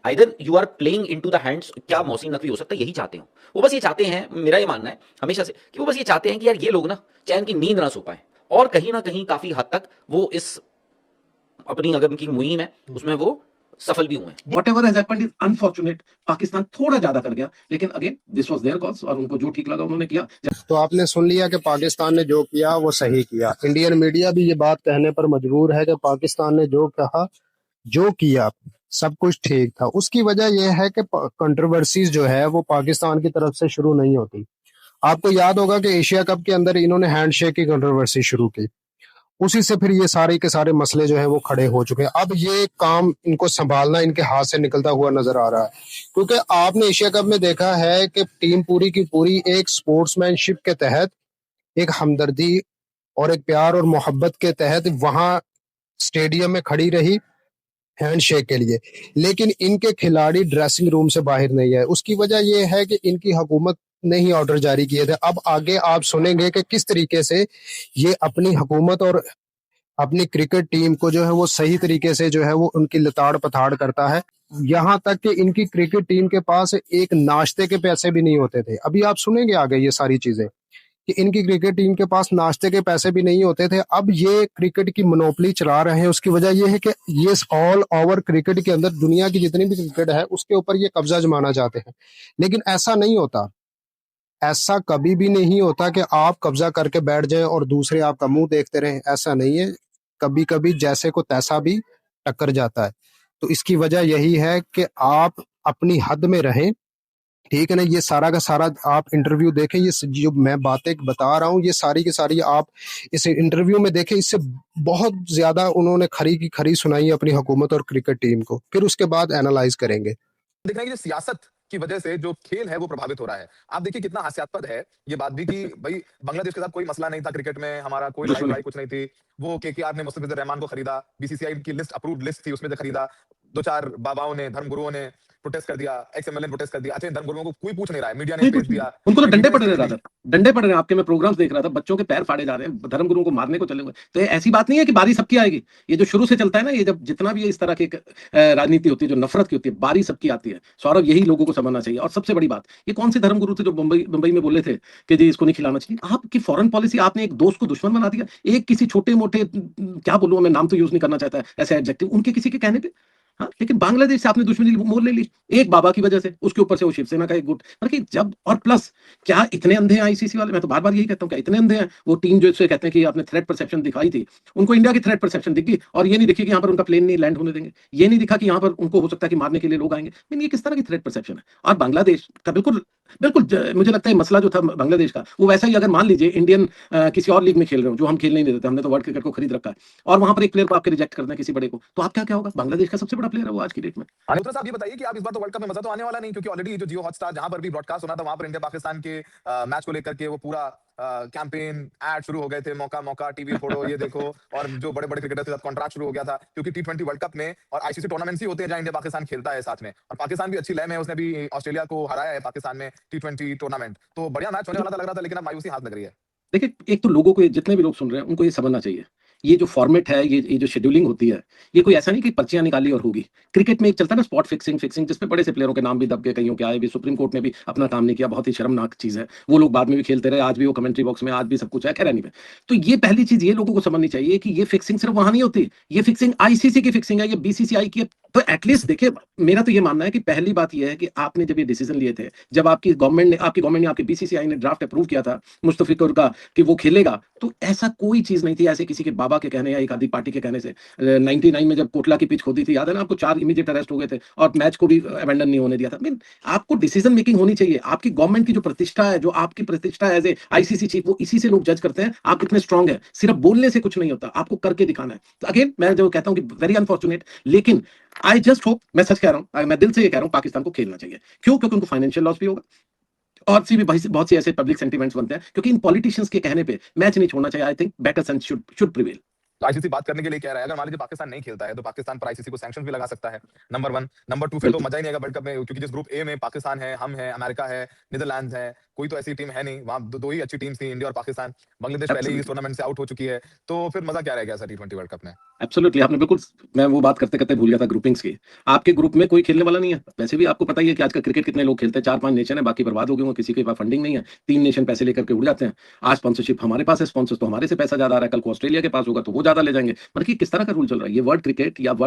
Either you are playing into the hands, क्या मौसमी नकवी हो सकता है, यही चाहते हो वो। बस ये चाहते हैं, मेरा ये मानना है हमेशा से, कि वो बस ये चाहते हैं कि यार ये लोग ना चैन की नींद ना सो पाए, और कहीं ना कहीं काफी हद तक वो इस अपनी अगर उनकी मुहिम है उसमें वो सफल भी हुए। Whatever has happened is unfortunate. Pakistan थोड़ा ज्यादा कर गया, लेकिन again this was there cause, और उनको जो ठीक लगा उन्होंने किया। तो आपने सुन लिया कि पाकिस्तान ने जो किया वो सही किया। इंडियन मीडिया भी ये बात कहने पर मजबूर है कि पाकिस्तान ने जो कहा, जो किया, सब कुछ ठीक था। उसकी वजह यह है कि कंट्रोवर्सीज जो है वो पाकिस्तान की तरफ से शुरू नहीं होती। आपको याद होगा कि एशिया कप के अंदर इन्होंने हैंडशेक की कंट्रोवर्सी शुरू की, उसी से फिर ये सारे के सारे मसले जो है वो खड़े हो चुके हैं। अब ये काम इनको संभालना इनके हाथ से निकलता हुआ नजर आ रहा है, क्योंकि आपने एशिया कप में देखा है कि टीम पूरी की पूरी एक स्पोर्ट्समैनशिप के तहत, एक हमदर्दी और एक प्यार और मोहब्बत के तहत वहां स्टेडियम में खड़ी रही हैंडशेक के लिए, लेकिन इनके खिलाड़ी ड्रेसिंग रूम से बाहर नहीं आए। उसकी वजह यह है कि इनकी हुकूमत ने ही ऑर्डर जारी किए थे। अब आगे आप सुनेंगे कि किस तरीके से ये अपनी हुकूमत और अपनी क्रिकेट टीम को जो है वो सही तरीके से जो है वो उनकी लताड़ पताड़ करता है। यहाँ तक कि इनकी क्रिकेट टीम के पास एक नाश्ते के पैसे भी नहीं होते थे। अभी आप सुनेंगे आगे ये सारी चीजें कि इनकी क्रिकेट टीम के पास नाश्ते के पैसे भी नहीं होते थे। अब ये क्रिकेट की मोनोपोली चला रहे हैं। उसकी वजह यह है कि ये ऑल ओवर क्रिकेट के अंदर दुनिया की जितनी भी क्रिकेट है उसके ऊपर ये कब्जा जमाना चाहते हैं, लेकिन ऐसा नहीं होता। ऐसा कभी भी नहीं होता कि आप कब्जा करके बैठ जाएं और दूसरे आपका मुंह देखते रहें। ऐसा नहीं है, कभी कभी जैसे को तैसा भी टक्कर जाता है। तो इसकी वजह यही है कि आप अपनी हद में रहें, ठीक है ना। ये सारा का सारा आप इंटरव्यू देखें, ये जो मैं बातें बता रहा हूँ ये सारी की सारी आप इस इंटरव्यू में देखें। इससे बहुत ज्यादा उन्होंने खरी की खरी सुनाई अपनी हुकूमत और क्रिकेट टीम को, फिर उसके बाद एनालाइज करेंगे। देख रहे हैं कि जो सियासत की वजह से जो खेल है वो प्रभावित हो रहा है। आप देखिए कितना हास्यास्पद है ये बात भी कि भाई बांग्लादेश के साथ कोई मसला नहीं था क्रिकेट में, हमारा कोई लड़ाई कुछ नहीं थी। वो केकेआर ने मुस्तफिजुर रहमान को खरीदा, बीसीसीआई की लिस्ट अप्रूव्ड लिस्ट थी उसमें से खरीदा। दो चार बाबाओं ने, धर्मगुरुओं ने प्रोटेस्ट कर दिया, एक्सएमएलए ने प्रोटेस्ट कर दिया। अच्छा, धर्मगुरुओं को कोई पूछ नहीं रहा है, मीडिया ने भेज दिया, उनको तो डंडे पड़ रहे हैं, डंडे पड़ रहे हैं। आपके मैं प्रोग्राम्स देख रहा था, बच्चों के पैर फाड़े जा रहे हैं, धर्मगुरुओं को मारने को चले हुए। तो ऐसी बात नहीं है कि बारी सबकी आएगी। ये जो शुरू से चलता है ना, ये जब जितना भी इस तरह की राजनीति होती है, जो नफरत की होती है, बारी सबकी आती है। सौरभ, यही लोगों को समझना चाहिए। और सबसे बड़ी बात, ये कौन से धर्मगुरु थे जो मुंबई में बोले थे कि जी इसको नहीं खिलाना चाहिए? आपकी फॉरेन पॉलिसी, आपने एक दोस्त को दुश्मन बना दिया। एक किसी छोटे मोटे, क्या बोलूं मैं, नाम तो यूज नहीं करना चाहता ऐसे एडजेक्टिव, उनके किसी के कहने पे। हाँ, लेकिन बांग्लादेश से आपने दुश्मनी मोल ले ली एक बाबा की वजह से, उसके ऊपर से वो शिवसेना का एक गुट। मतलब जब, और प्लस क्या इतने अंधे हैं आईसीसी वाले? मैं तो बार बार यही कहता हूँ, क्या इतने अंधे हैं? वो टीम जो इससे कहते हैं कि आपने थ्रेट परसेप्शन दिखाई थी, उनको इंडिया की थ्रेट परसेप्शन दिख गई, और ये नहीं दिखी कि यहाँ पर उनका प्लेन नहीं लैंड होने देंगे। ये नहीं दिखा कि यहाँ पर उनको हो सकता है कि मारने के लिए लोग आएंगे। ये किस तरह की थ्रेट परसेप्शन है? और बांग्लादेश का बिल्कुल बिल्कुल मुझे लगता है मसला जो था बांग्लादेश का, वो वैसा ही अगर मान लीजिए इंडियन किसी और लीग में खेल रहे हो, जो हम खेलने नहीं देते, हमने तो वर्ल्ड क्रिकेट को खरीद रखा है, और वहां पर एक प्लेयर को आपके रिजेक्ट करना है किसी बड़े को, तो आप क्या होगा? बांग्लादेश का सबसे बड़ा प्लेयर है वो आज की डेट में। अनिरुद्ध साहब, ये बताइए कि आप इस बार तो वर्ल्ड कप में मजा तो आने वाला नहीं, क्योंकि ऑलरेडी जो जियो हॉटस्टार जहां पर भी ब्रॉडकास्ट होना था वहां पर इंडिया पाकिस्तान के मैच को लेकर के वो पूरा कैंपेन एड शुरू हो गए थे, मौका मौका टीवी फोड़ो, ये देखो। और जो बड़े बड़े क्रिकेटर्स के साथ कॉन्ट्रैक्ट शुरू हो गया था, क्योंकि टी20 वर्ल्ड कप में और आईसीसी टूर्नामेंट्स ही होते हैं जहां इंडिया पाकिस्तान खेलता है साथ में। और पाकिस्तान भी अच्छी लय में, उसने भी ऑस्ट्रेलिया को हराया है पाकिस्तान में टी20 टूर्नामेंट। तो बढ़िया मैच होने वाला था, लग रहा था, लेकिन अब मायूसी हाथ लग रही है। देखिए, एक तो लोगों को, जितने भी लोग सुन रहे हैं उनको ये समझना चाहिए, ये जो फॉर्मेट है, ये जो शेड्यूलिंग होती है, ये कोई ऐसा नहीं कि पर्चियां निकाली और होगी। क्रिकेट में एक चलता है ना स्पॉट फिक्सिंग, जिसमें बड़े से प्लेयरों के नाम भी दब गए, कईयों के आए भी, सुप्रीम कोर्ट ने भी अपना काम नहीं किया, बहुत ही शर्मनाक चीज है। वो लोग बाद में भी खेलते रहे, आज भी वो कमेंट्री बॉक्स में, आज भी सब कुछ है, खैर नहीं। तो ये पहली चीज ये लोगों को समझनी चाहिए कि ये फिक्सिंग सिर्फ वहां नहीं होती, ये फिक्सिंग आईसीसी की फिक्सिंग है, ये बीसीसीआई की है। तो एटलीस्ट देखिए, मेरा तो ये मानना है कि पहली बात यह है कि आपने जब ये डिसीजन लिए थे, जब आपकी गवर्नमेंट ने आपकी बीसीसीआई ने ड्राफ्ट अप्रूव किया था मुस्तफिजुर का कि वो खेलेगा, तो ऐसा कोई चीज नहीं थी, ऐसे किसी के बाबा के कहने या एक आधी पार्टी के कहने से। 99 में जब कोटला की पिच खोदी थी, याद है ना आपको, 4 इमीडिएट अरेस्ट हो गए थे और मैच को भी अबेंडन नहीं होने दिया था। आपको डिसीजन मेकिंग होनी चाहिए। आपकी गवर्नमेंट की जो प्रतिष्ठा है, जो आपकी प्रतिष्ठा एज ए आईसीसी चीफ, वो इसी से लोग जज करते हैं आप कितने स्ट्रांग है। सिर्फ बोलने से कुछ नहीं होता, आपको करके दिखाना है। तो अगेन मैं जो कहता हूं कि वेरी अनफॉर्चुनेट, लेकिन आई जस्ट होप, मैं सच कह रहा हूं, मैं दिल से ये कह रहा हूं, पाकिस्तान को खेलना चाहिए। क्यों? क्योंकि उनको फाइनेंशियल लॉस भी होगा, और भी बहुत से ऐसे पब्लिक सेंटिमेंट्स बनते हैं, क्योंकि इन पॉलिटिशियंस के कहने पे मैच नहीं छोड़ना चाहिए। I think better sense should prevail. तो आईसीसी बात करने के लिए कह रहा है, अगर मान लीजिए पाकिस्तान नहीं खेलता है तो पाकिस्तान पर आईसीसी को सैंक्शन भी लगा सकता है, नंबर 1। नंबर 2, फिर तो मजा ही नहीं आएगा वर्ल्ड कप में, क्योंकि जिस ग्रुप ए में पाकिस्तान है, हम है, अमेरिका है, नीदरलैंड्स है, कोई तो ऐसी टीम है नहीं, वहां दो ही अच्छी टीम्स थी, इंडिया और पाकिस्तान। बांग्लादेश पहले ही इस टूर्नामेंट से आउट हो चुकी है, तो फिर मजा क्या रह गया सर T20 वर्ल्ड कप में? एब्सोल्युटली, आपने बिल्कुल, मैं वो बात करते-करते भूल गया था ग्रुपिंग्स की। आपके ग्रुप में कोई खेलने वाला नहीं है। वैसे भी आपको पता ही है कि आजकल क्रिकेट कितने लोग खेलते हैं, 4-5 नेशन है, बाकी बर्बाद हो गए होंगे, किसी के पास फंडिंग नहीं है। 3 नेशन पैसे लेकर के उड़ जाते हैं। आज स्पॉन्सरशिप हमारे पास है, स्पॉन्सर्स तो हमारे से पैसा ज़्यादा आ रहा है, कल को ऑस्ट्रेलिया के पास होगा तो वो ज़्यादा ले जाएँगे। मतलब कि किस तरह का रूल चल रहा है? ये वर्ल्ड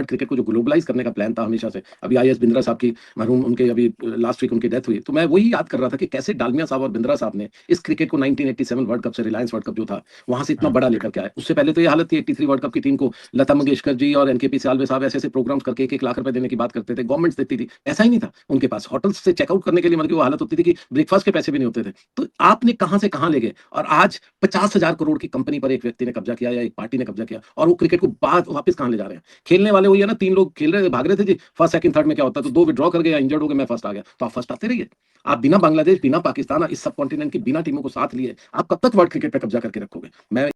क्रिकेट को जो ग्लोबलाइज़ करने का प्लान था हमेशा से। अभी आईएएस बिंद्रा साहब की मरहूम उनके अभी लास्ट वीक उनकी डेथ हुई। तो मैं वही याद कर रहा था कि कैसे डालमिया साहब और बिंद्रा साहब ने इस क्रिकेट को 1987 वर्ल्ड कप से, रिलायंस वर्ल्ड कप जो था, वहाँ से इतना बड़ा लेकर के आए। उससे पहले तो ये हालत थी 83 वर्ल्ड कप की टीम को लता मंगेशकर जी और एनकेपी साल्वे साहब ऐसे-ऐसे प्रोग्राम्स करके 1-1 लाख रुपए देने की बात करते थे, गवर्नमेंट्स देती थी। ऐसा ही नहीं था उनके पास। होटल्स से चेकआउट करने के लिए मतलब कि वो हालत होती थी कि ब्रेकफास्ट के पैसे भी नहीं होते थे। तो आपने कहाँ से कहाँ ले गए और आज 50,000 करोड़ की कंपनी पर एक व्यक्ति ने कब्जा किया या एक पार्टी ने कब्जा किया और वो क्रिकेट को बाद वापस कहाँ ले जा रहे हैं? खेलने वाले वही है ना, 3 लोग खेल रहे थे, भाग रहे थे जी, फर्स्ट, सेकंड, थर्ड में क्या होता है? तो 2 विथड्रॉ कर गए या इंजर्ड हो गए, मैं फर्स्ट आ गया। तो आप फर्स्ट आते रहिए। आप बिना बांग्लादेश, बिना पाकिस्तान, इस सब कॉन्टिनेंट की बिना टीमों को साथ लिए, आप कब तक वर्ल्ड क्रिकेट पे कब्जा करके रखोगे? मैं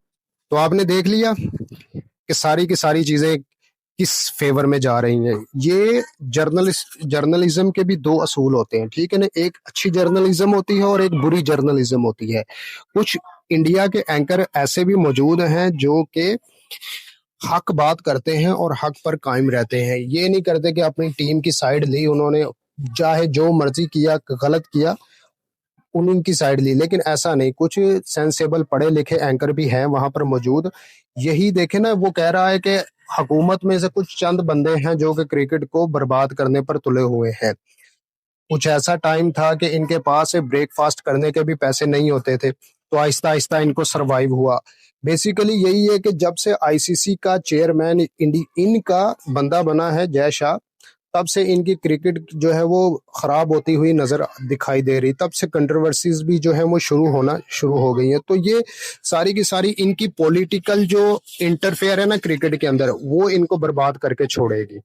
तो आपने देख लिया कि सारी की सारी चीजें किस फेवर में जा रही हैं। ये जर्नलिज्म के भी 2 असूल होते हैं, ठीक है ना? एक अच्छी जर्नलिज्म होती है और एक बुरी जर्नलिज्म होती है। कुछ इंडिया के एंकर ऐसे भी मौजूद हैं जो कि हक बात करते हैं और हक पर कायम रहते हैं। ये नहीं करते कि अपनी टीम की साइड ली उन्होंने, चाहे जो मर्जी किया, गलत किया, उनकी साइड ली। लेकिन ऐसा नहीं, कुछ सेंसेबल पढ़े लिखे एंकर भी हैं वहां पर मौजूद। यही देखे ना, वो कह रहा है कि हुकूमत में से कुछ चंद बंदे हैं जो कि क्रिकेट को बर्बाद करने पर तुले हुए हैं। कुछ ऐसा टाइम था कि इनके पास ब्रेकफास्ट करने के भी पैसे नहीं होते थे, तो आहिस्ता आहिस्ता इनको सरवाइव हुआ। बेसिकली यही है कि जब से आईसीसी का चेयरमैन इनका बंदा बना है जय शाह, तब से इनकी क्रिकेट जो है वो खराब होती हुई नजर दिखाई दे रही। तब से कंट्रोवर्सीज भी जो है वो शुरू हो गई है। तो ये सारी की सारी इनकी पॉलिटिकल जो इंटरफेयर है ना क्रिकेट के अंदर, वो इनको बर्बाद करके छोड़ेगी।